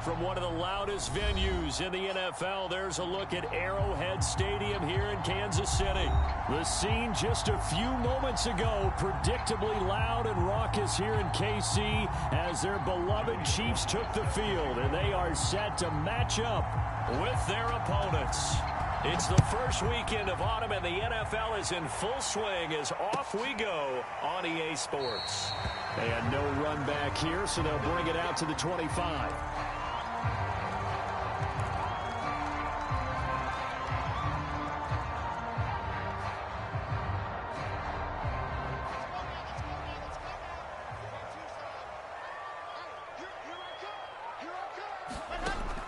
from one of the loudest venues in the NFL. There's a look at Arrowhead Stadium here in Kansas City. The scene just a few moments ago, predictably loud and raucous here in KC as their beloved Chiefs took the field, and they are set to match up with their opponents. It's the first weekend of autumn, and the NFL is in full swing as off we go on EA Sports. They had no run back here, so they'll bring it out to the 25.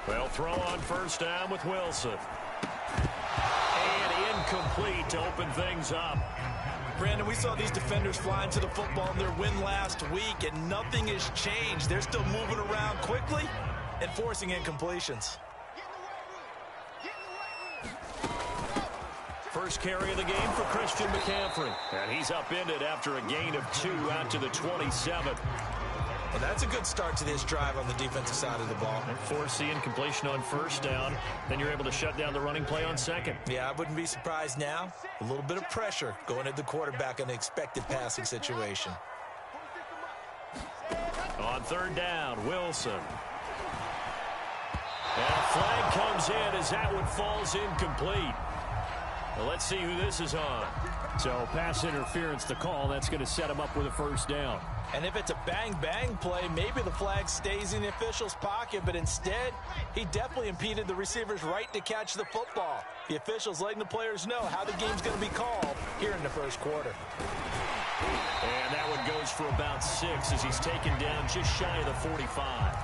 They'll throw on first down with Wilson. And incomplete to open things up. Brandon, we saw these defenders flying to the football in their win last week, and nothing has changed. They're still moving around quickly and forcing incompletions. First carry of the game for Christian McCaffrey. And he's upended after a gain of 2 out to the 27. Well, that's a good start to this drive on the defensive side of the ball. And force the incompletion on first down. Then you're able to shut down the running play on second. Yeah, I wouldn't be surprised now. A little bit of pressure going at the quarterback in an expected passing situation. On third down, Wilson. And a flag comes in as that one falls incomplete. Well, let's see who this is on. So pass interference, the call. That's going to set him up with a first down. And if it's a bang-bang play, maybe the flag stays in the official's pocket, but instead, he definitely impeded the receiver's right to catch the football. The official's letting the players know how the game's going to be called here in the first quarter. And that one goes for about 6 as he's taken down just shy of the 45.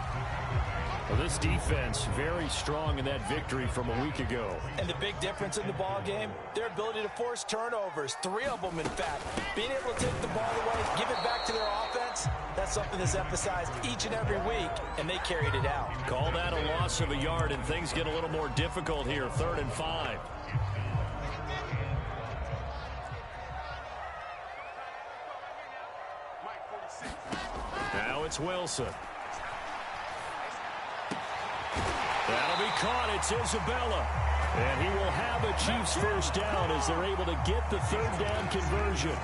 Well, this defense very strong in that victory from a week ago. And the big difference in the ball game, their ability to force turnovers, 3 of them in fact. Being able to take the ball away, give it back to their offense, that's something that's emphasized each and every week, and they carried it out. Call that a loss of a yard, and things get a little more difficult here, 3rd and 5. Now it's Wilson. That'll be caught. It's Isabella. And he will have a Chiefs first down as they're able to get the 3rd down conversion.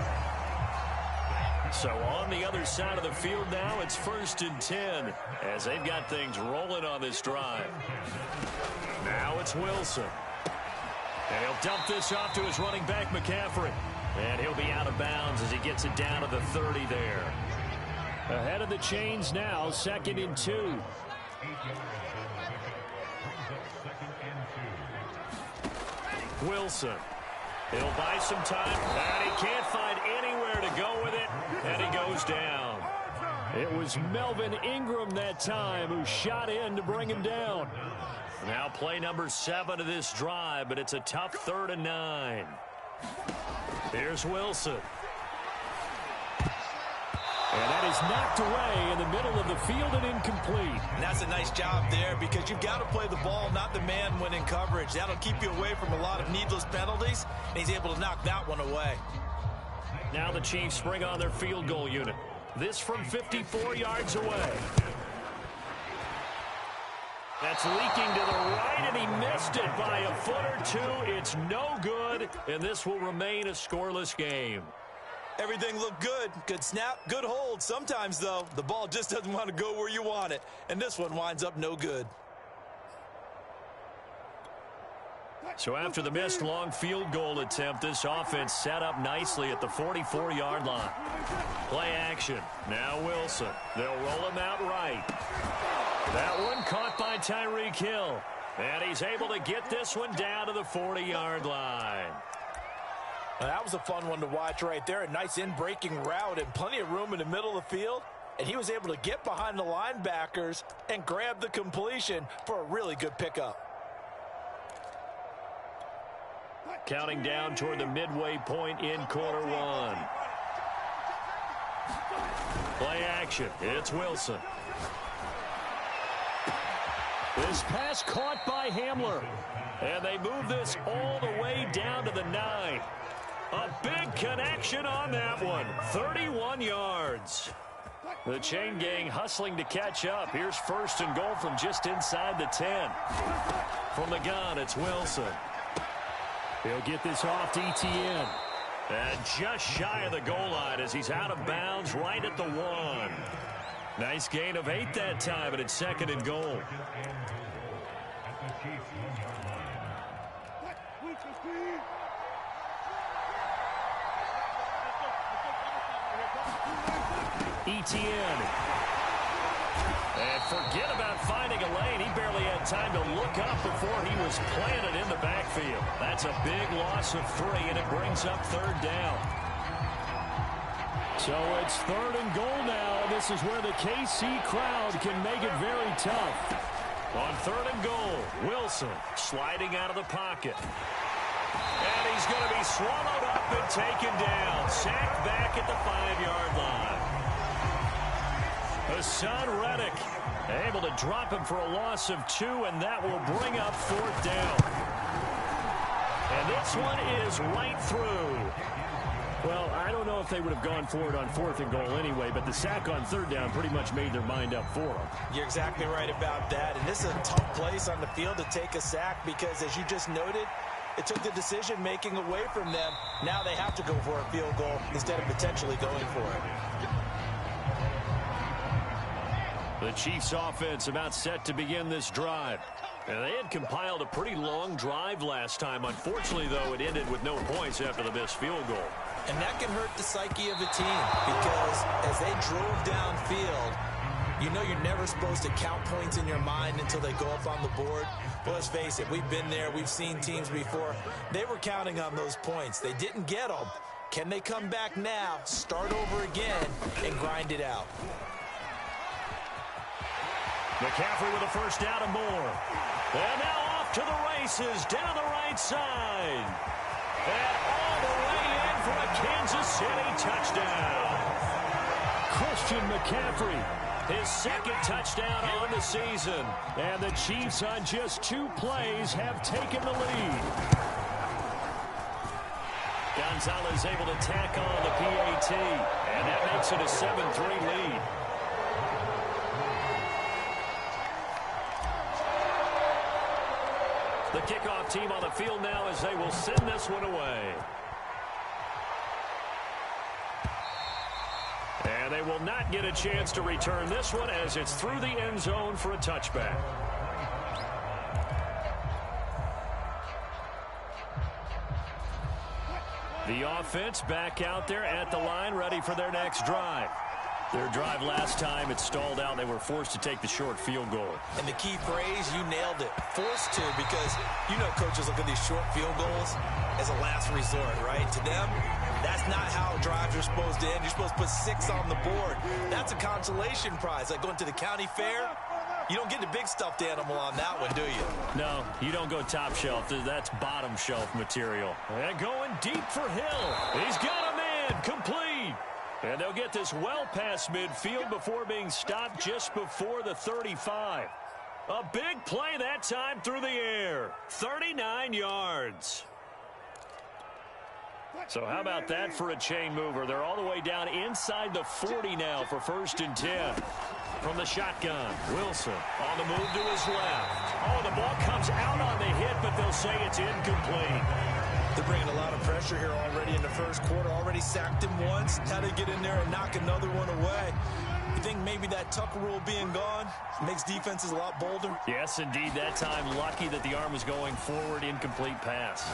So on the other side of the field now, it's 1st and 10 as they've got things rolling on this drive. Now it's Wilson. And he'll dump this off to his running back, McCaffrey. And he'll be out of bounds as he gets it down to the 30 there. Ahead of the chains now, 2nd and 2. Wilson. He'll buy some time, and he can't find anywhere to go with it, and he goes down. It was Melvin Ingram that time who shot in to bring him down. Now play number 7 of this drive, but it's a tough 3rd and 9. Here's Wilson. And that is knocked away in the middle of the field and incomplete. And that's a nice job there because you've got to play the ball, not the man when in coverage. That'll keep you away from a lot of needless penalties, and he's able to knock that one away. Now the Chiefs bring on their field goal unit. This from 54 yards away. That's leaking to the right, and he missed it by a foot or 2. It's no good, and this will remain a scoreless game. Everything looked good. Good snap, good hold. Sometimes, though, the ball just doesn't want to go where you want it. And this one winds up no good. So after the missed long field goal attempt, this offense set up nicely at the 44-yard line. Play action. Now Wilson. They'll roll him out right. That one caught by Tyreek Hill. And he's able to get this one down to the 40-yard line. Now, that was a fun one to watch right there. A nice in-breaking route and plenty of room in the middle of the field. And he was able to get behind the linebackers and grab the completion for a really good pickup. Counting down toward the midway point in quarter 1. Play action. It's Wilson. This pass caught by Hamler. And they move this all the way down to the 9. A big connection on that one. 31 yards. The chain gang hustling to catch up. Here's first and goal from just inside the 10. From the gun, it's Wilson. He'll get this off to Etienne. And just shy of the goal line as he's out of bounds right at the 1. Nice gain of 8 that time, and it's second and goal. Etienne. And forget about finding a lane. He barely had time to look up before he was planted in the backfield. That's a big loss of 3, and it brings up third down. So it's third and goal now. This is where the KC crowd can make it very tough. On third and goal, Wilson sliding out of the pocket. And he's going to be swallowed up and taken down. Sacked back at the 5-yard line. Hassan Reddick able to drop him for a loss of 2, and that will bring up fourth down. And this one is right through. Well, I don't know if they would have gone for it on fourth and goal anyway, but the sack on third down pretty much made their mind up for them. You're exactly right about that, and this is a tough place on the field to take a sack because, as you just noted, it took the decision-making away from them. Now they have to go for a field goal instead of potentially going for it. The Chiefs' offense about set to begin this drive. And they had compiled a pretty long drive last time. Unfortunately, though, it ended with no points after the missed field goal. And that can hurt the psyche of a team because as they drove downfield, you know you're never supposed to count points in your mind until they go up on the board. But let's face it, we've been there. We've seen teams before. They were counting on those points. They didn't get them. Can they come back now, start over again, and grind it out? McCaffrey with a first down and more. And now off to the races down the right side. And all the way in for a Kansas City touchdown. Christian McCaffrey, his second touchdown on the season. And the Chiefs on just 2 plays have taken the lead. Gonzalez able to tack on the PAT. And that makes it a 7-3 lead. The kickoff team on the field now as they will send this one away. And they will not get a chance to return this one as it's through the end zone for a touchback. The offense back out there at the line, ready for their next drive. Their drive last time, it stalled out. They were forced to take the short field goal. And the key phrase, you nailed it. Forced to, because you know coaches look at these short field goals as a last resort, right? To them, that's not how drives are supposed to end. You're supposed to put 6 on the board. That's a consolation prize. Like going to the county fair, you don't get the big stuffed animal on that one, do you? No, you don't go top shelf. That's bottom shelf material. And going deep for Hill. He's got a man complete. And they'll get this well past midfield before being stopped just before the 35. A big play that time through the air. 39 yards. So how about that for a chain mover? They're all the way down inside the 40 now for first and 10. From the shotgun, Wilson on the move to his left. Oh, the ball comes out on the hit, but they'll say it's incomplete. They're bringing a lot of pressure here already in the first quarter. Already sacked him once. How to get in there and knock another one away. You think maybe that Tucker rule being gone makes defenses a lot bolder? Yes, indeed. That time, lucky that the arm was going forward. Incomplete pass.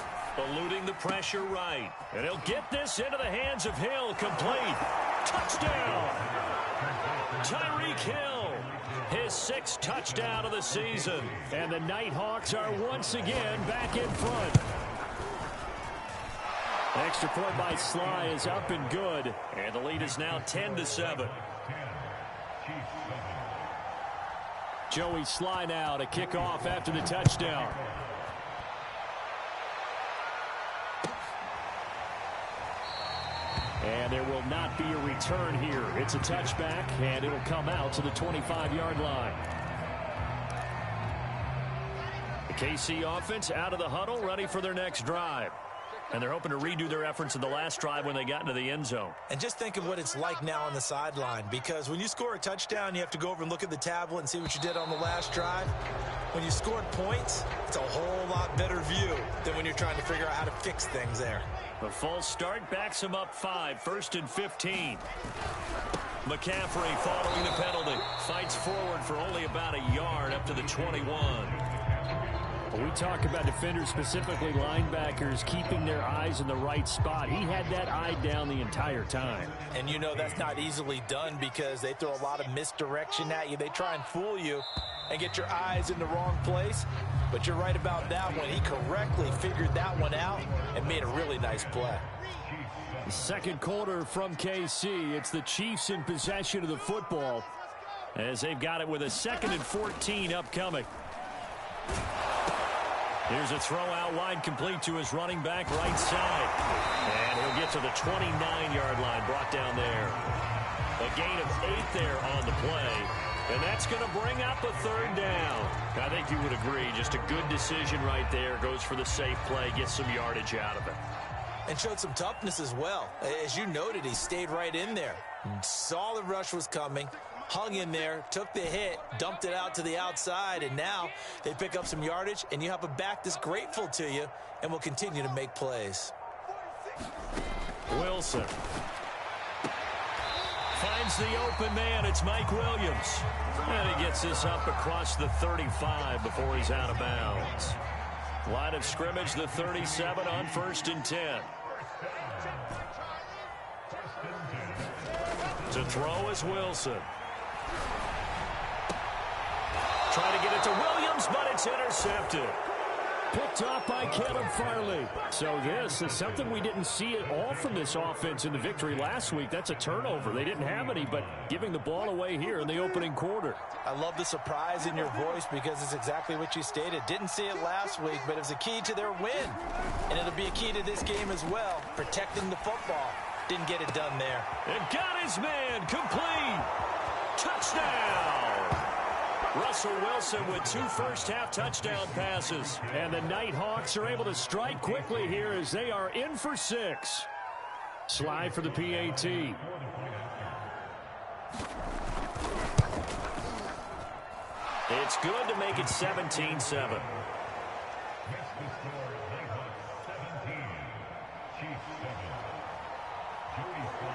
Eluding the pressure right. And he'll get this into the hands of Hill. Complete. Touchdown. Tyreek Hill. His 6th touchdown of the season. And the Nighthawks are once again back in front. Extra point by Sly is up and good. And the lead is now 10-7. Joey Sly now to kick off after the touchdown. And there will not be a return here. It's a touchback, and it'll come out to the 25-yard line. The KC offense out of the huddle, ready for their next drive. And they're hoping to redo their efforts in the last drive when they got into the end zone. And just think of what it's like now on the sideline, because when you score a touchdown, you have to go over and look at the tablet and see what you did on the last drive. When you scored points, it's a whole lot better view than when you're trying to figure out how to fix things there. The false start backs him up 5, 1st and 15. McCaffrey following the penalty. Fights forward for only about a yard up to the 21. When we talk about defenders, specifically linebackers, keeping their eyes in the right spot, he had that eye down the entire time. And you know that's not easily done because they throw a lot of misdirection at you. They try and fool you and get your eyes in the wrong place. But you're right about that one. He correctly figured that one out and made a really nice play. Second quarter from KC. It's the Chiefs in possession of the football as they've got it with a 2nd and 14 upcoming. Here's a throw out wide, complete to his running back right side. And he'll get to the 29-yard line, brought down there. A gain of 8 there on the play. And that's going to bring up a 3rd down. I think you would agree, just a good decision right there. Goes for the safe play, gets some yardage out of it. And showed some toughness as well. As you noted, he stayed right in there. Saw the rush was coming. Hung in there, took the hit, dumped it out to the outside, and now they pick up some yardage, and you have a back that's grateful to you and will continue to make plays. Wilson finds the open man. It's Mike Williams. And he gets this up across the 35 before he's out of bounds. Line of scrimmage, the 37 on 1st and 10. To throw is Wilson. Trying to get it to Williams, but it's intercepted. Picked off by Caleb Farley. So this is something we didn't see at all from this offense in the victory last week. That's a turnover. They didn't have any, but giving the ball away here in the opening quarter. I love the surprise in your voice because it's exactly what you stated. Didn't see it last week, but it was a key to their win. And it'll be a key to this game as well, protecting the football. Didn't get it done there. And got his man complete. Touchdown. Russell Wilson with 2 first-half touchdown passes. And the Nighthawks are able to strike quickly here as they are in for 6. Slide for the PAT. It's good to make it 17-7.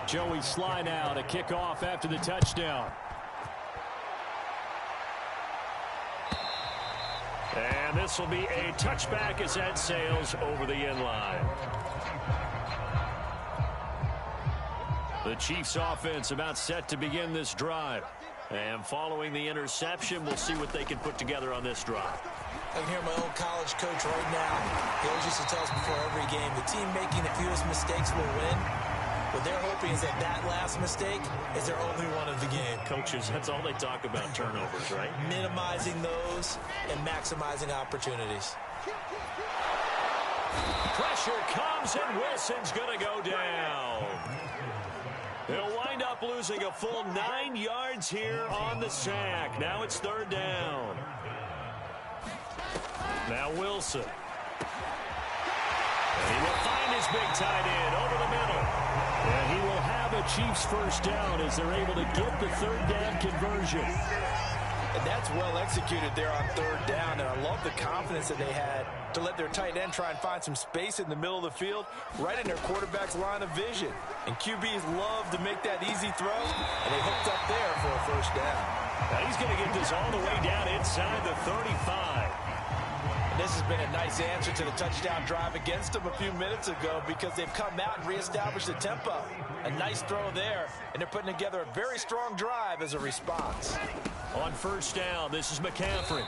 Joey slide out, a kickoff after the touchdown. And this will be a touchback as that sails over the end line. The Chiefs offense about set to begin this drive. And following the interception, we'll see what they can put together on this drive. I can hear my old college coach right now. He always used to tell us before every game, the team making the fewest mistakes will win. What they're hoping is that that last mistake is their only one of the game. Coaches, that's all they talk about, turnovers, right? Minimizing those and maximizing opportunities. Pressure comes, and Wilson's going to go down. He'll wind up losing a full 9 yards here on the sack. Now it's 3rd down. Now Wilson. And he will find his big tight end over the middle. And he will have a Chiefs first down as they're able to get the 3rd down conversion. And that's well executed there on 3rd down. And I love the confidence that they had to let their tight end try and find some space in the middle of the field, right in their quarterback's line of vision. And QBs love to make that easy throw, and they hooked up there for a first down. Now he's going to get this all the way down inside the 35. And this has been a nice answer to the touchdown drive against them a few minutes ago because they've come out and reestablished the tempo. A nice throw there, and they're putting together a very strong drive as a response. On 1st down, this is McCaffrey.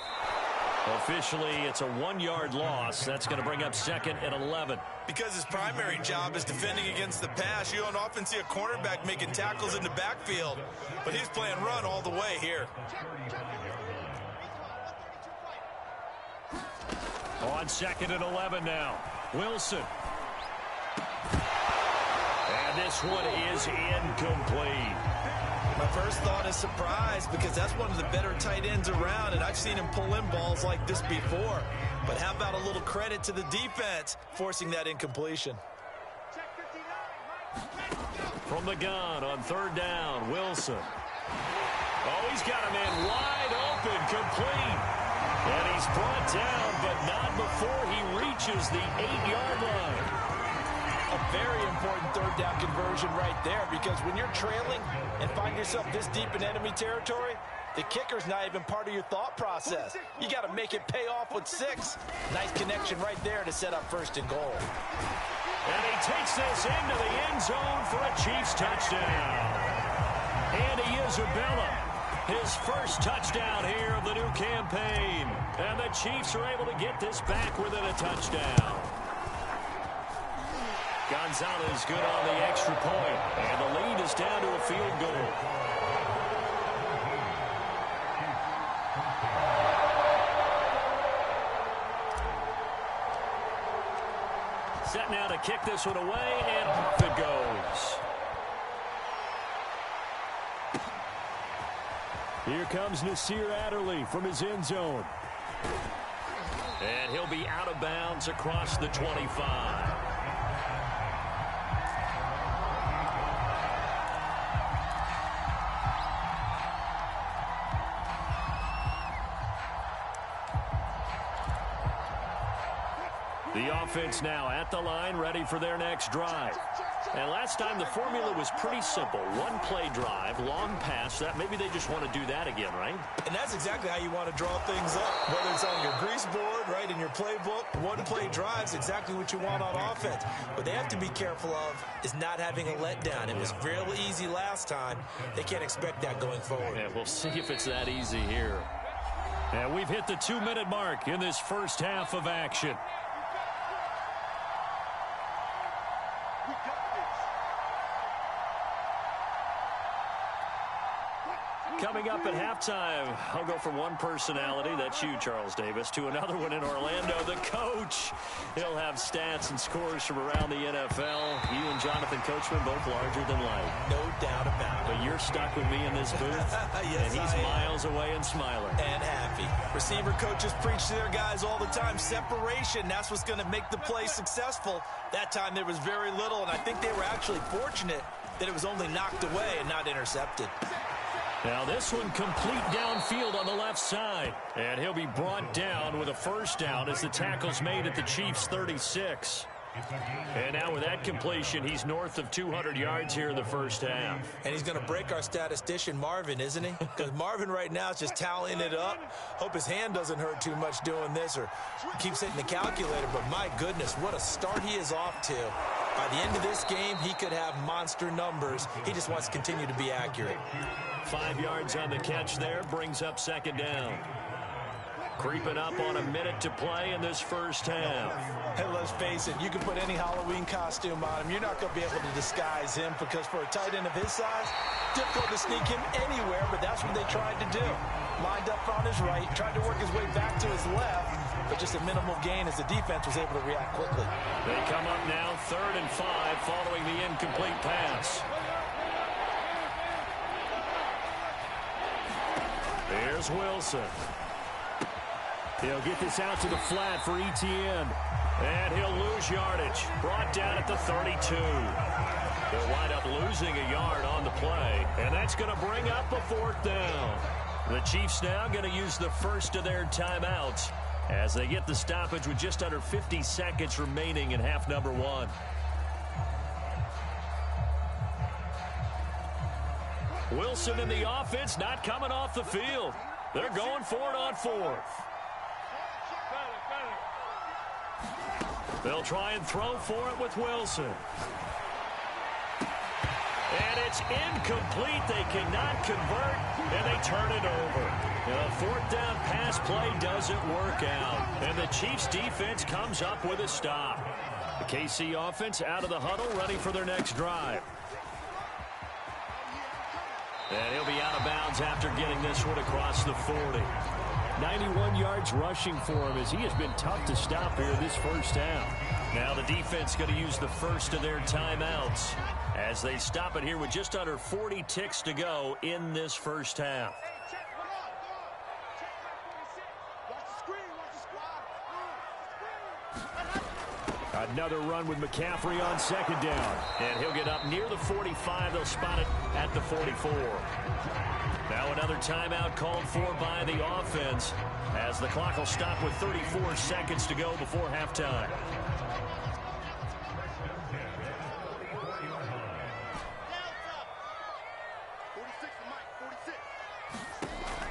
Officially, it's a 1-yard loss. That's going to bring up 2nd and 11. Because his primary job is defending against the pass, you don't often see a cornerback making tackles in the backfield. But he's playing run all the way here. On 2nd and 11 now. Wilson. And this one is incomplete. My first thought is surprise because that's one of the better tight ends around, and I've seen him pull in balls like this before. But how about a little credit to the defense forcing that incompletion? From the gun on third down, Wilson. Oh, he's got a man wide open, complete. And he's brought down, but not before he reaches the 8-yard line. A very important third down conversion right there, because when you're trailing and find yourself this deep in enemy territory, the kicker's not even part of your thought process. You got to make it pay off with 6. Nice connection right there to set up first and goal. And he takes this into the end zone for a Chiefs touchdown. Andy Isabella, his first touchdown here of the new campaign. And the Chiefs are able to get this back within a touchdown. Gonzalez good on the extra point. And the lead is down to a field goal. Set now to kick this one away, and off it goes. Here comes Nasir Adderley from his end zone. And he'll be out of bounds across the 25. The offense now at the line, ready for their next drive. And last time the formula was pretty simple. One play drive, long pass. That maybe they just want to do that again, right? And that's exactly how you want to draw things up. Whether it's on your grease board, right, in your playbook, one play drive's exactly what you want on offense. What they have to be careful of is not having a letdown. It was real easy last time. They can't expect that going forward. Yeah, we'll see if it's that easy here. And we've hit the 2-minute mark in this first half of action. Coming up at halftime, I'll go from one personality, that's you, Charles Davis, to another one in Orlando, the coach. He'll have stats and scores from around the NFL. You and Jonathan Coachman, both larger than life. No doubt about it. But you're stuck with me in this booth, yes, and he's miles away and smiling. And happy. Receiver coaches preach to their guys all the time. Separation, that's what's going to make the play successful. That time there was very little, and I think they were actually fortunate that it was only knocked away and not intercepted. Now this one complete downfield on the left side. And he'll be brought down with a first down as the tackle's made at the Chiefs' 36. And now with that completion, he's north of 200 yards here in the first half. And he's going to break our statistician, Marvin, isn't he? Because Marvin right now is just tallying it up. Hope his hand doesn't hurt too much doing this or keeps hitting the calculator. But my goodness, what a start he is off to. By the end of this game, he could have monster numbers. He just wants to continue to be accurate. 5 yards on the catch there, brings up second down. Creeping up on a minute to play in this first half. Hey, let's face it, you can put any Halloween costume on him. You're not going to be able to disguise him because for a tight end of his size, difficult to sneak him anywhere, but that's what they tried to do. Lined up on his right, tried to work his way back to his left, but just a minimal gain as the defense was able to react quickly. They come up now 3rd and 5 following the incomplete pass. Here's Wilson. He'll get this out to the flat for Etienne. And he'll lose yardage. Brought down at the 32. They'll wind up losing a yard on the play. And that's going to bring up a 4th down. The Chiefs now going to use the first of their timeouts as they get the stoppage with just under 50 seconds remaining in half number 1. Wilson in the offense not coming off the field. They're going for it on 4th. They'll try and throw for it with Wilson. And it's incomplete. They cannot convert, and they turn it over. A 4th down pass play doesn't work out. And the Chiefs defense comes up with a stop. The KC offense out of the huddle, ready for their next drive. And he'll be out of bounds after getting this one across the 40. 91 yards rushing for him as he has been tough to stop here this first half. Now the defense going to use the first of their timeouts as they stop it here with just under 40 ticks to go in this first half. Another run with McCaffrey on second down. And he'll get up near the 45. They'll spot it at the 44. Now another timeout called for by the offense as the clock will stop with 34 seconds to go before halftime.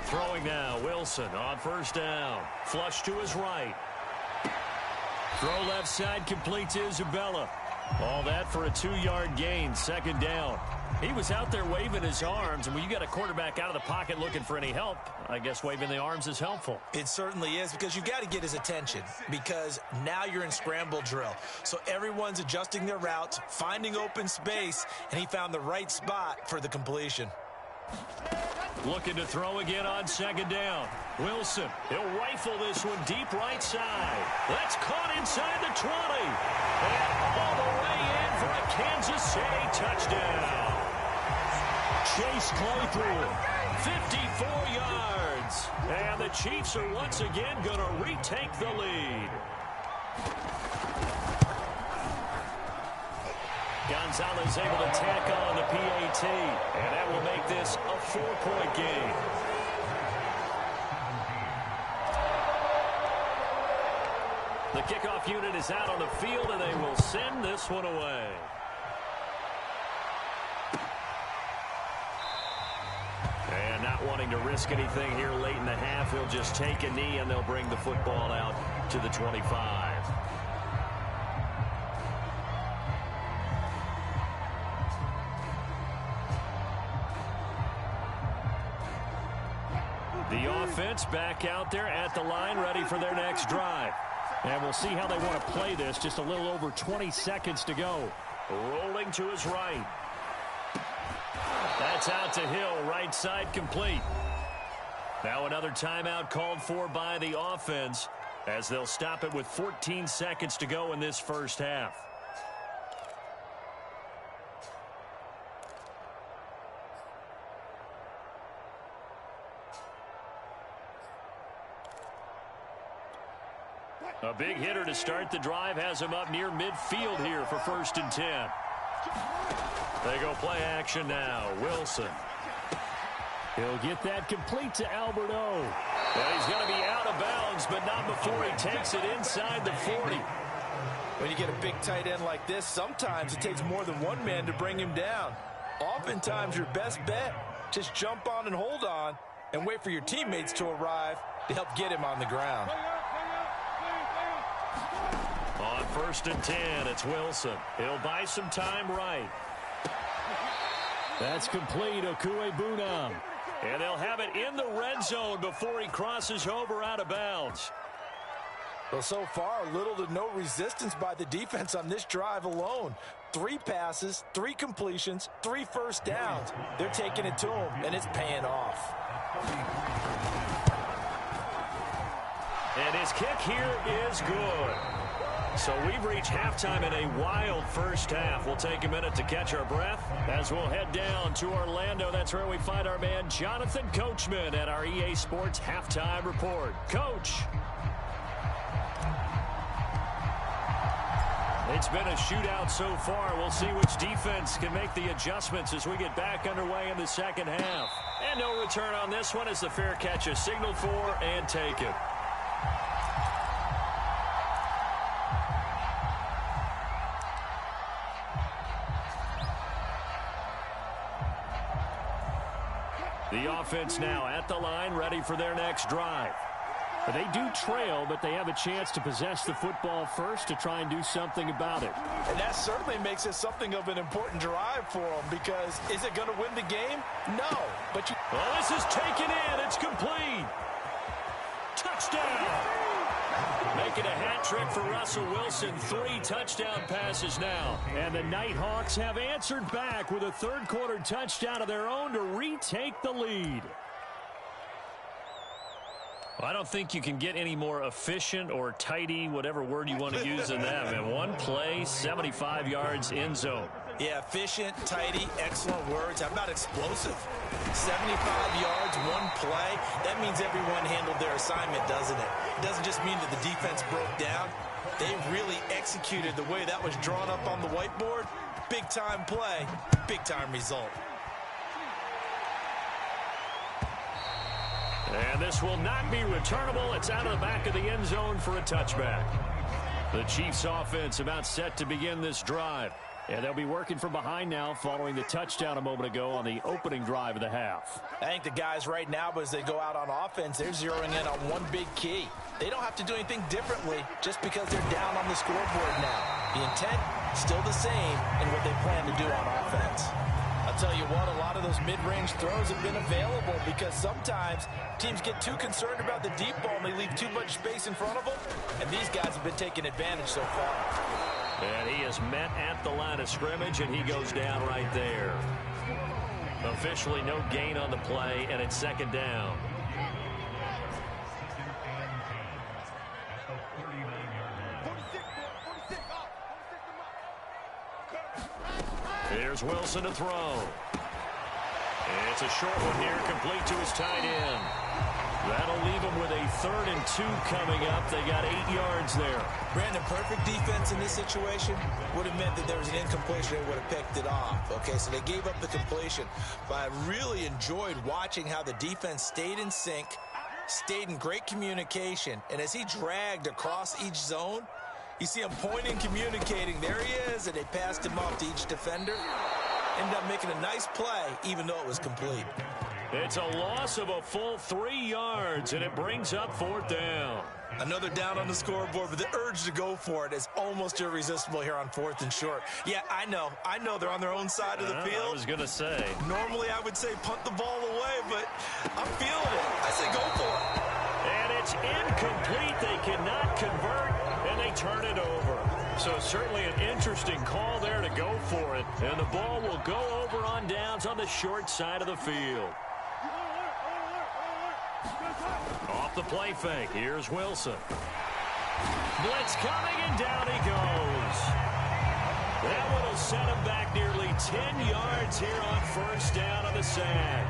Throwing now, Wilson on first down. Flush to his right. Throw left side, complete to Isabella. All that for a 2-yard gain, second down. He was out there waving his arms, and when you got a quarterback out of the pocket looking for any help, I guess waving the arms is helpful. It certainly is, because you got to get his attention, because now you're in scramble drill. So everyone's adjusting their routes, finding open space, and he found the right spot for the completion. Looking to throw again on second down. Wilson, he'll rifle this one deep right side. That's caught inside the 20. And all the way in for a Kansas City touchdown. Chase Claypool, 54 yards. And the Chiefs are once again going to retake the lead. Gonzalez able to tack on the PAT, and that will make this a 4-point game. The kickoff unit is out on the field, and they will send this one away. And not wanting to risk anything here late in the half, he'll just take a knee, and they'll bring the football out to the 25. The offense back out there at the line, ready for their next drive. And we'll see how they want to play this. Just a little over 20 seconds to go. Rolling to his right. That's out to Hill, right side complete. Now another timeout called for by the offense as they'll stop it with 14 seconds to go in this first half. A big hitter to start the drive has him up near midfield here for 1st and 10. They go play action now. Wilson. He'll get that complete to Alberto. Well, he's going to be out of bounds, but not before he takes it inside the 40. When you get a big tight end like this, sometimes it takes more than one man to bring him down. Oftentimes, your best bet, just jump on and hold on and wait for your teammates to arrive to help get him on the ground. On 1st and 10, it's Wilson. He'll buy some time right. That's complete, Okuebunam. And they'll have it in the red zone before he crosses over out of bounds. Well, so far, little to no resistance by the defense on this drive alone. 3 passes, 3 completions, 3 first downs. They're taking it to him, and it's paying off. And his kick here is good. So we've reached halftime in a wild first half. We'll take a minute to catch our breath as we'll head down to Orlando. That's where we find our man Jonathan Coachman at our EA Sports Halftime Report. Coach. It's been a shootout so far. We'll see which defense can make the adjustments as we get back underway in the second half. And no return on this one as the fair catch is signaled for and taken. The offense now at the line, ready for their next drive. But they do trail, but they have a chance to possess the football first to try and do something about it. And that certainly makes it something of an important drive for them, because is it going to win the game? No. But well, this is taken in. It's complete. Touchdown. Making a hat trick for Russell Wilson. 3 touchdown passes now. And the Nighthawks have answered back with a third-quarter touchdown of their own to retake the lead. Well, I don't think you can get any more efficient or tidy, whatever word you want to use in that. And one play, 75 yards in zone. Yeah, efficient, tidy, excellent words. How about explosive? 75 yards, one play. That means everyone handled their assignment, doesn't it? It doesn't just mean that the defense broke down. They really executed the way that was drawn up on the whiteboard. Big-time play, big-time result. And this will not be returnable. It's out of the back of the end zone for a touchback. The Chiefs offense about set to begin this drive. And they'll be working from behind now following the touchdown a moment ago on the opening drive of the half. I think the guys right now, as they go out on offense, they're zeroing in on one big key. They don't have to do anything differently just because they're down on the scoreboard now. The intent, still the same in what they plan to do on offense. I'll tell you what, a lot of those mid-range throws have been available because sometimes teams get too concerned about the deep ball and they leave too much space in front of them, and these guys have been taking advantage so far. And he is met at the line of scrimmage, and he goes down right there. Officially no gain on the play, and it's second down. Here's Wilson to throw. It's a short one here, complete to his tight end. That'll leave him with a 3rd and 2 coming up. They got 8 yards there. Brandon, perfect defense in this situation would have meant that there was an incompletion. They would have picked it off. Okay, so they gave up the completion. But I really enjoyed watching how the defense stayed in sync, stayed in great communication. And as he dragged across each zone, you see him pointing, communicating. There he is, and they passed him off to each defender. Ended up making a nice play, even though it was complete. It's a loss of a full 3 yards, and it brings up 4th down. Another down on the scoreboard, but the urge to go for it is almost irresistible here on 4th and short. Yeah, I know they're on their own side of the field. I was going to say. Normally I would say punt the ball away, but I'm feeling it. I say go for it. And it's incomplete. They cannot convert, and they turn it over. So certainly an interesting call there to go for it. And the ball will go over on downs on the short side of the field. Off the play fake. Here's Wilson. Blitz coming, and down he goes. That one will set him back nearly 10 yards here on 1st down on the sack.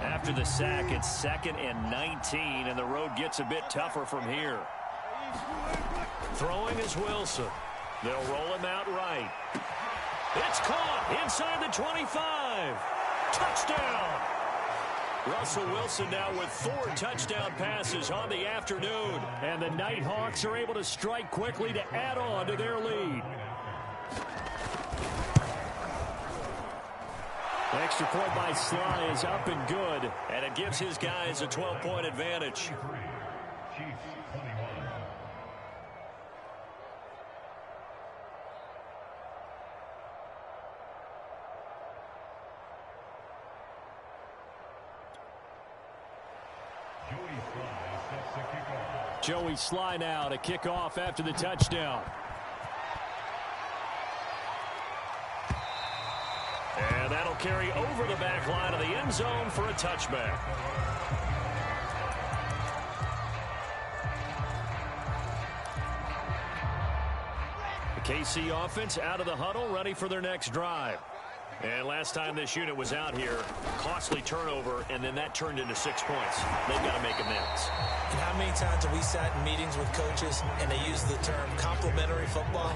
After the sack, it's 2nd and 19, and the road gets a bit tougher from here. Throwing is Wilson. They'll roll him out right. It's caught inside the 25. Touchdown! Russell Wilson now with 4 touchdown passes on the afternoon, and the Nighthawks are able to strike quickly to add on to their lead. Extra point by Sly is up and good, and it gives his guys a 12-point advantage. Joey Sly now to kick off after the touchdown. And that'll carry over the back line of the end zone for a touchback. The KC offense out of the huddle, ready for their next drive. And last time this unit was out here, costly turnover, and then that turned into 6 points. They've got to make amends. And how many times have we sat in meetings with coaches and they use the term complementary football?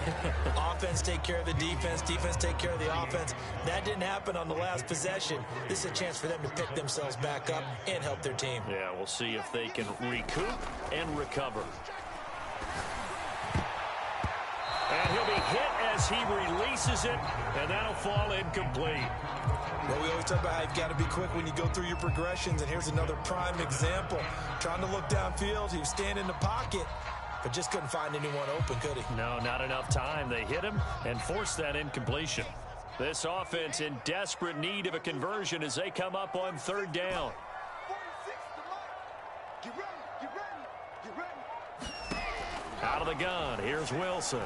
Offense take care of the defense, defense take care of the offense. That didn't happen on the last possession. This is a chance for them to pick themselves back up and help their team. Yeah, we'll see if they can recoup and recover. And he'll be hit as he releases it, and that'll fall incomplete. Well, we always talk about how you've got to be quick when you go through your progressions, and here's another prime example. Trying to look downfield, he was standing in the pocket, but just couldn't find anyone open, could he? No, not enough time. They hit him and forced that incompletion. This offense in desperate need of a conversion as they come up on 3rd down. Out of the gun, here's Wilson.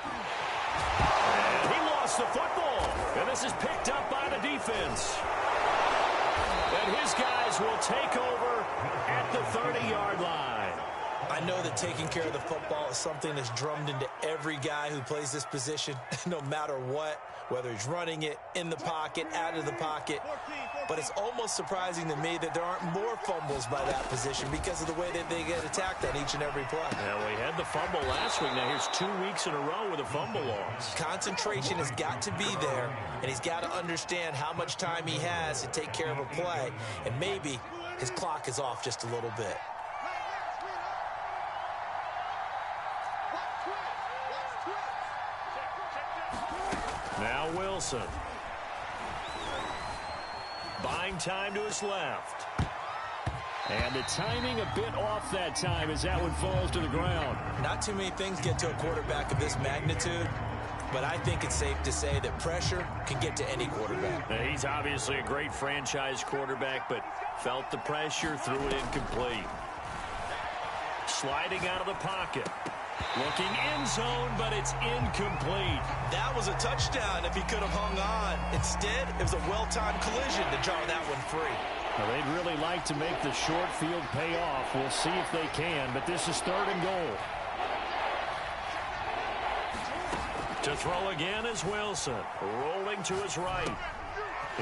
And he lost the football, and this is picked up by the defense. And his guys will take over at the 30-yard line. I know the that taking care of the football is something that's drummed into every guy who plays this position, no matter what, whether he's running it, in the pocket, out of the pocket. But it's almost surprising to me that there aren't more fumbles by that position because of the way that they get attacked on each and every play. Yeah, we had the fumble last week. Now here's 2 weeks in a row with a fumble loss. Concentration has got to be there, and he's got to understand how much time he has to take care of a play, and maybe his clock is off just a little bit. Now Wilson. Buying time to his left. And the timing a bit off that time as that one falls to the ground. Not too many things get to a quarterback of this magnitude, but I think it's safe to say that pressure can get to any quarterback. Now, he's obviously a great franchise quarterback, but felt the pressure, threw it incomplete. Sliding out of the pocket. Looking end zone, but it's incomplete. That was a touchdown if he could have hung on. Instead, it was a well-timed collision to jar that one free. Well, they'd really like to make the short field pay off. We'll see if they can, but this is 3rd and goal. To throw again is Wilson. Rolling to his right.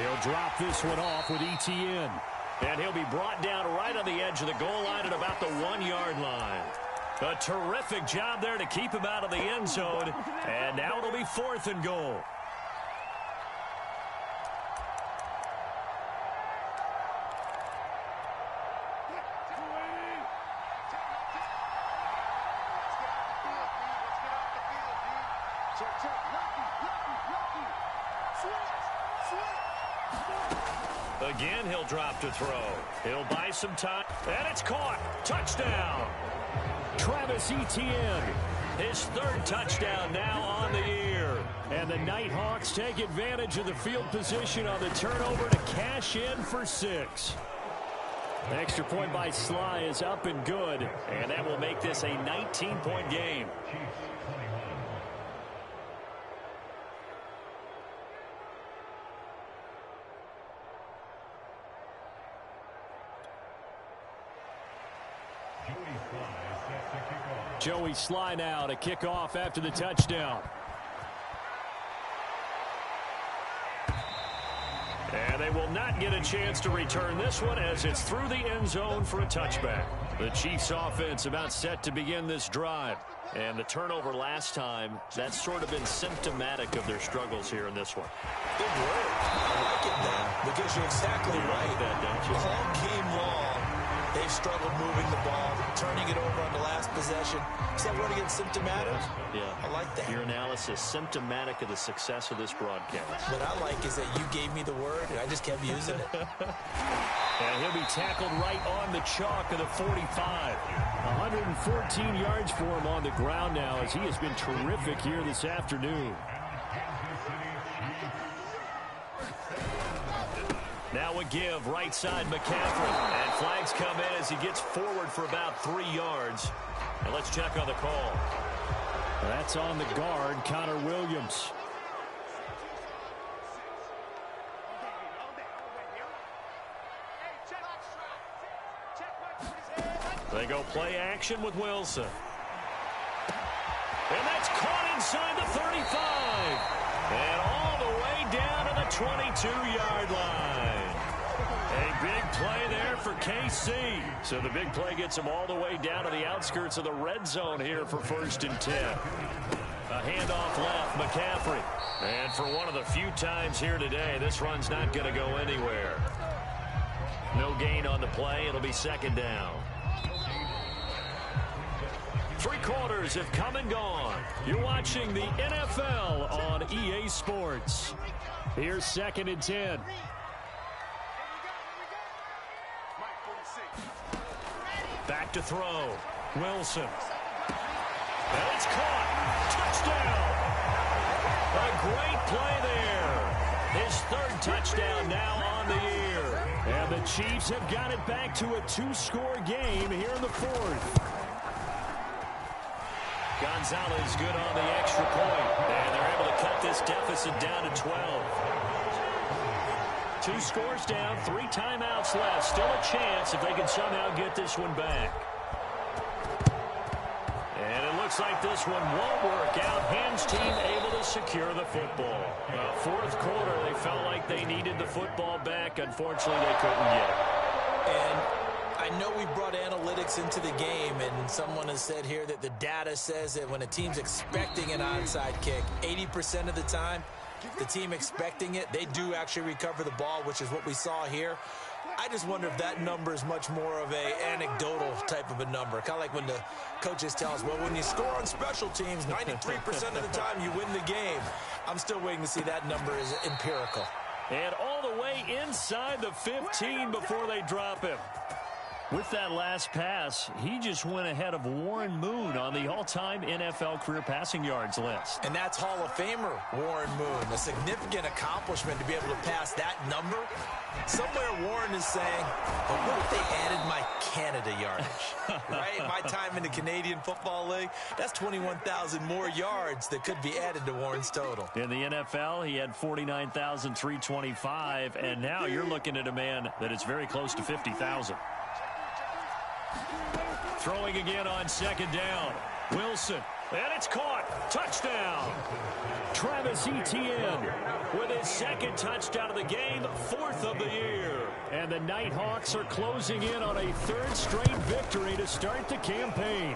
He'll drop this one off with ETN. And he'll be brought down right on the edge of the goal line at about the 1-yard line. A terrific job there to keep him out of the end zone. And now it'll be 4th and goal. Again, he'll drop to throw. He'll buy some time. And it's caught. Touchdown. Travis Etienne, his 3rd touchdown now on the year. And the Nighthawks take advantage of the field position on the turnover to cash in for 6. Extra point by Sly is up and good, and that will make this a 19-point game. Joey Sly now to kick off after the touchdown. And they will not get a chance to return this one as it's through the end zone for a touchback. The Chiefs offense about set to begin this drive. And the turnover last time, that's sort of been symptomatic of their struggles here in this one. Big word. I like it now because you're exactly right. That, don't you? All game long, they've struggled moving the ball, turning it over on the last possession. Is that word again symptomatic? Yeah. I like that. Your analysis symptomatic of the success of this broadcast. What I like is that you gave me the word and I just kept using it. And he'll be tackled right on the chalk of the 45. 114 yards for him on the ground now as he has been terrific here this afternoon. Now a give, right side McCaffrey. And flags come in as he gets forward for about 3 yards. And let's check on the call. That's on the guard, Connor Williams. They go play action with Wilson. And that's caught inside the 35. And all the way down to the 22-yard line. A big play there for KC. So the big play gets him all the way down to the outskirts of the red zone here for 1st and 10. A handoff left, McCaffrey. And for one of the few times here today, this run's not going to go anywhere. No gain on the play. It'll be 2nd down. 3 quarters have come and gone. You're watching the NFL on EA Sports. Here's 2nd and 10. Back to throw. Wilson. And it's caught. Touchdown. A great play there. His 3rd touchdown now on the year. And the Chiefs have got it back to a 2-score game here in the 4th. Gonzalez good on the extra point. And they're able to cut this deficit down to 12. 2 scores down, 3 timeouts left. Still a chance if they can somehow get this one back. And it looks like this one won't work out. Hens team able to secure the football. Fourth quarter, they felt like they needed the football back. Unfortunately, they couldn't get it. And I know we brought analytics into the game, and someone has said here that the data says that when a team's expecting an onside kick, 80% of the time, the team expecting it, they do actually recover the ball, which is what we saw here. I just wonder if that number is much more of a anecdotal type of a number. Kind of like when the coaches tell us, well, when you score on special teams, 93% of the time you win the game. I'm still waiting to see that number is empirical. And all the way inside the 15 before they drop him. With that last pass, he just went ahead of Warren Moon on the all-time NFL career passing yards list. And that's Hall of Famer Warren Moon. A significant accomplishment to be able to pass that number. Somewhere Warren is saying, but what if they added my Canada yardage? Right? My time in the Canadian Football League, that's 21,000 more yards that could be added to Warren's total. In the NFL, he had 49,325, and now you're looking at a man that is very close to 50,000. Throwing again on second down. Wilson. And it's caught. Touchdown. Travis Etienne with his second touchdown of the game, fourth of the year. And the Nighthawks are closing in on a third straight victory to start the campaign.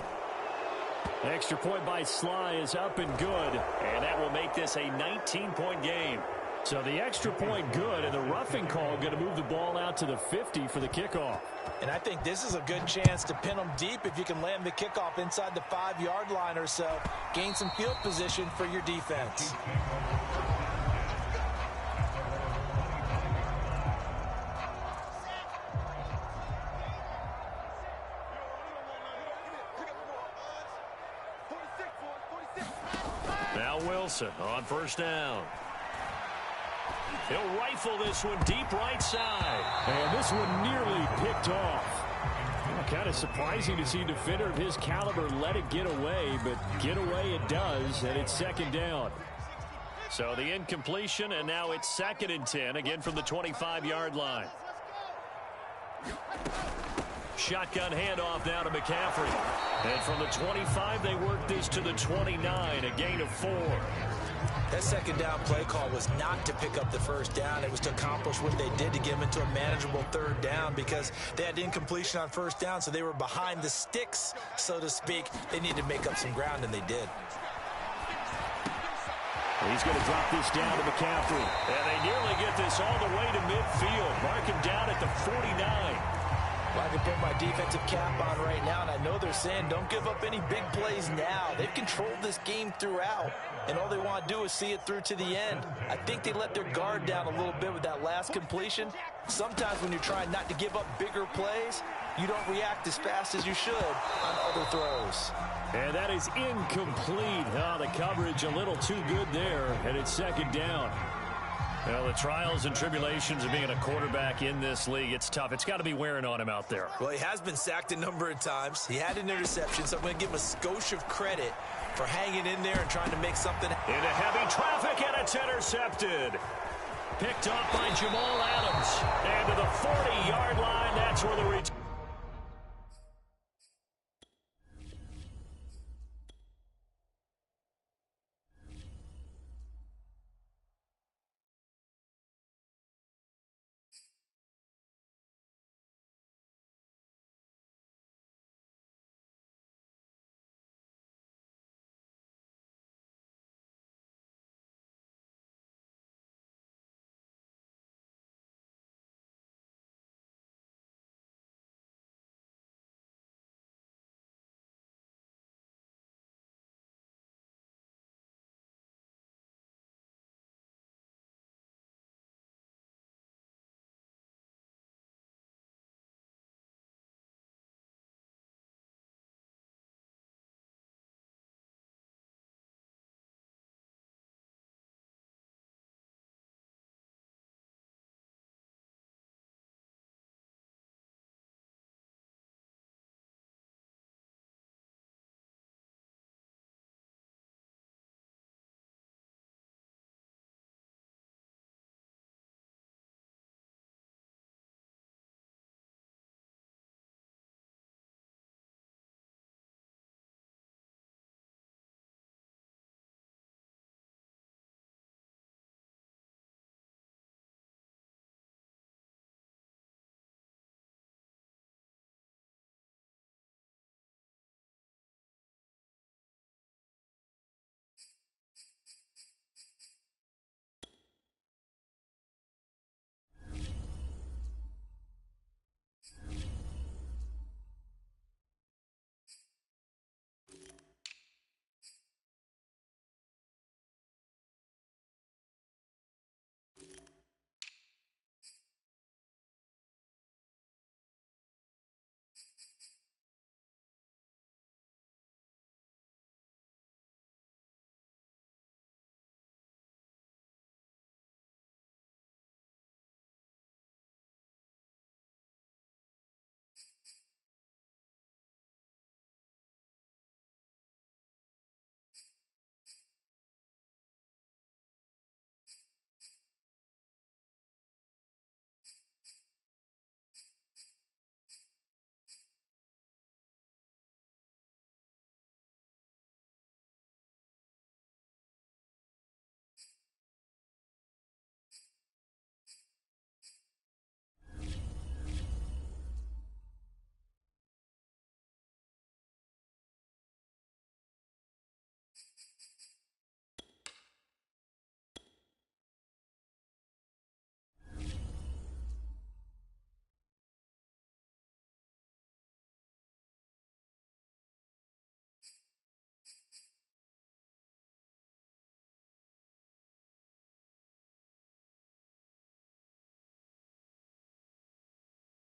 Extra point by Sly is up and good, and that will make this a 19-point game. So the extra point good, and the roughing call going to move the ball out to the 50 for the kickoff. And I think this is a good chance to pin them deep if you can land the kickoff inside the 5-yard line or so. Gain some field position for your defense. Now Wilson on first down. He'll rifle this one deep right side. And this one nearly picked off. Kind of surprising to see a defender of his caliber let it get away, but get away it does, and it's second down. So the incompletion, and now it's 2nd and 10, again from the 25-yard line. Shotgun handoff now to McCaffrey. And from the 25, they work this to the 29, a gain of 4. That second down play call was not to pick up the first down. It was to accomplish what they did to get them into a manageable third down because they had incompletion on first down, so they were behind the sticks, so to speak. They needed to make up some ground, and they did. He's going to drop this down to McCaffrey. And they nearly get this all the way to midfield. Mark him down at the 49. Well, I can put my defensive cap on right now, and I know they're saying don't give up any big plays now. They've controlled this game throughout, and all they want to do is see it through to the end. I think they let their guard down a little bit with that last completion. Sometimes when you're trying not to give up bigger plays, you don't react as fast as you should on other throws. And that is incomplete. Oh, the coverage a little too good there, and it's second down. Well, the trials and tribulations of being a quarterback in this league, it's tough. It's got to be wearing on him out there. Well, he has been sacked a number of times. He had an interception, so I'm going to give him a skosh of credit for hanging in there and trying to make something. Into heavy traffic, and it's intercepted. Picked off by Jamal Adams. And to the 40-yard line, that's where the reach.